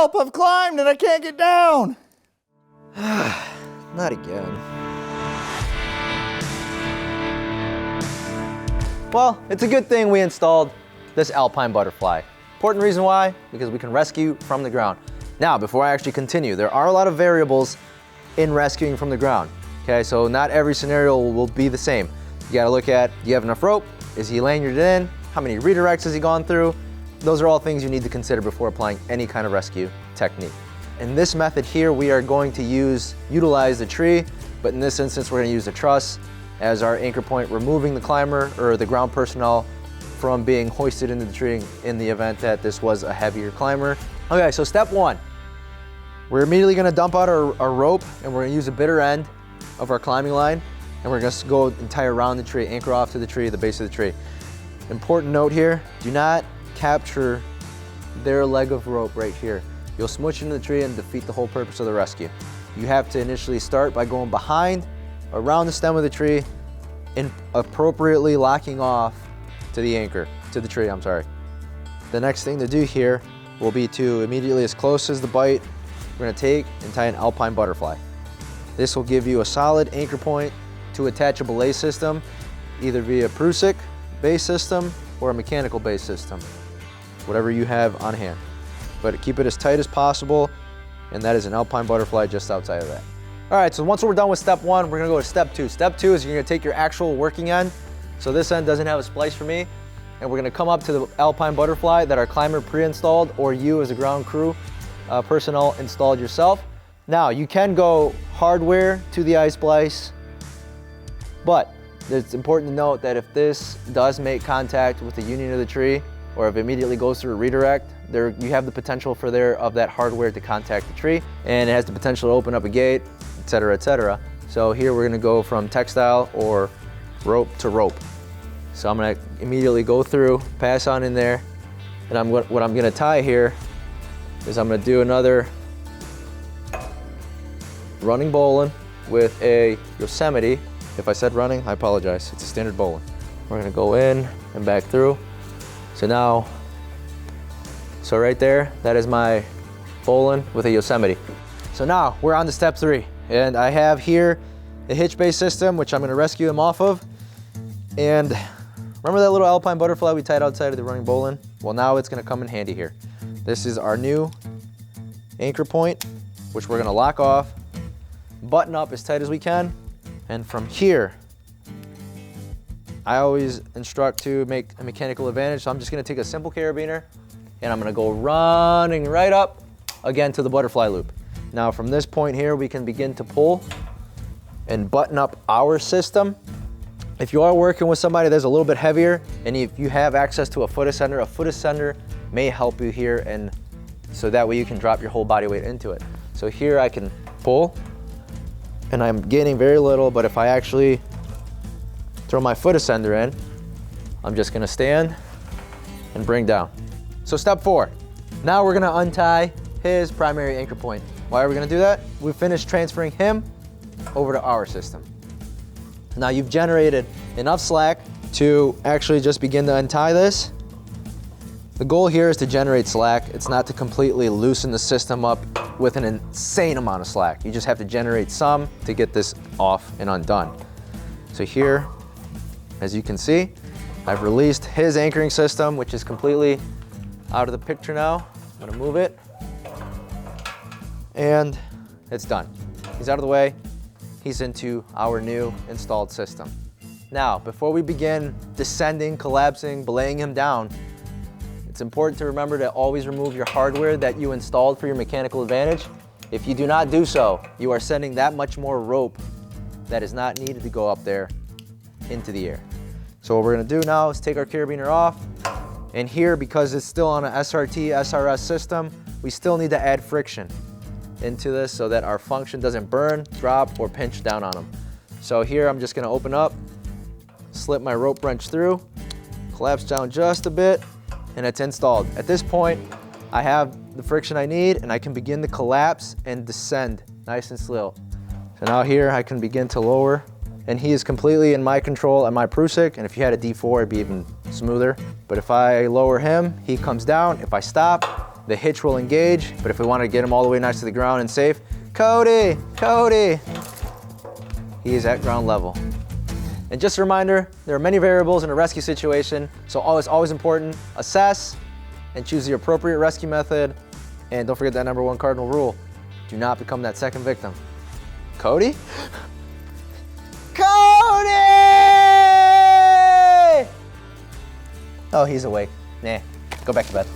Help, I've climbed and I can't get down. Not again. Well, it's a good thing we installed this alpine butterfly. Important reason why, because we can rescue from the ground. Now, before I actually continue, there are a lot of variables in rescuing from the ground. Okay, so not every scenario will be the same. You gotta look at, do you have enough rope? Is he lanyarded in? How many redirects has he gone through? Those are all things you need to consider before applying any kind of rescue technique. In this method here, we are going to utilize the tree, but in this instance, we're gonna use the truss as our anchor point, removing the climber or the ground personnel from being hoisted into the tree in the event that this was a heavier climber. Okay, so step one, we're immediately gonna dump out our rope and we're gonna use the bitter end of our climbing line and we're gonna go and tie around the tree, anchor off to the tree, the base of the tree. Important note here, do not capture their leg of rope right here. You'll smooch into the tree and defeat the whole purpose of the rescue. You have to initially start by going behind, around the stem of the tree, and appropriately locking off to the anchor, to the tree, I'm sorry. The next thing to do here will be to immediately, as close as the bite, we're gonna take and tie an alpine butterfly. This will give you a solid anchor point to attach a belay system, either via Prusik base system or a mechanical base system, whatever you have on hand. But keep it as tight as possible, and that is an alpine butterfly just outside of that. All right, so once we're done with step one, we're gonna go to step two. Step two is you're gonna take your actual working end. So this end doesn't have a splice for me, and we're gonna come up to the alpine butterfly that our climber pre-installed, or you as a ground crew personnel installed yourself. Now, you can go hardware to the I-splice, but it's important to note that if this does make contact with the union of the tree, or if it immediately goes through a redirect, you have the potential for that hardware to contact the tree, and it has the potential to open up a gate, et cetera, et cetera. So here we're gonna go from textile or rope to rope. So I'm gonna immediately go through, pass on in there, and what I'm gonna tie here is I'm gonna do another running bowline with a Yosemite. If I said running, I apologize. It's a standard bowline. We're gonna go in and back through. So right there, that is my bowline with a Yosemite. So now we're on to step three. And I have here a hitch base system, which I'm gonna rescue him off of. And remember that little alpine butterfly we tied outside of the running bowline? Well, now it's gonna come in handy here. This is our new anchor point, which we're gonna lock off, button up as tight as we can. And from here, I always instruct to make a mechanical advantage. So I'm just gonna take a simple carabiner and I'm gonna go running right up again to the butterfly loop. Now from this point here, we can begin to pull and button up our system. If you are working with somebody that's a little bit heavier and if you have access to a foot ascender may help you here, and so that way you can drop your whole body weight into it. So here I can pull and I'm gaining very little, but if I actually throw my foot ascender in, I'm just gonna stand and bring down. So step four, now we're gonna untie his primary anchor point. Why are we gonna do that? We finished transferring him over to our system. Now you've generated enough slack to actually just begin to untie this. The goal here is to generate slack. It's not to completely loosen the system up with an insane amount of slack. You just have to generate some to get this off and undone. So here, as you can see, I've released his anchoring system, which is completely out of the picture now. I'm gonna move it, and it's done. He's out of the way. He's into our new installed system. Now, before we begin descending, collapsing, belaying him down, it's important to remember to always remove your hardware that you installed for your mechanical advantage. If you do not do so, you are sending that much more rope that is not needed to go up there into the air. So what we're gonna do now is take our carabiner off, and here, because it's still on an SRT, SRS system, we still need to add friction into this so that our function doesn't burn, drop, or pinch down on them. So here I'm just gonna open up, slip my rope wrench through, collapse down just a bit, and it's installed. At this point, I have the friction I need and I can begin to collapse and descend nice and slow. So now here I can begin to lower, and he is completely in my control and my Prusik, and if you had a D4, it'd be even smoother. But if I lower him, he comes down. If I stop, the hitch will engage, but if we want to get him all the way nice to the ground and safe, Cody, Cody, he is at ground level. And just a reminder, there are many variables in a rescue situation, so it's always important, assess and choose the appropriate rescue method. And don't forget that #1 cardinal rule, do not become that second victim. Cody? Cody! Oh, he's awake. Nah, go back to bed.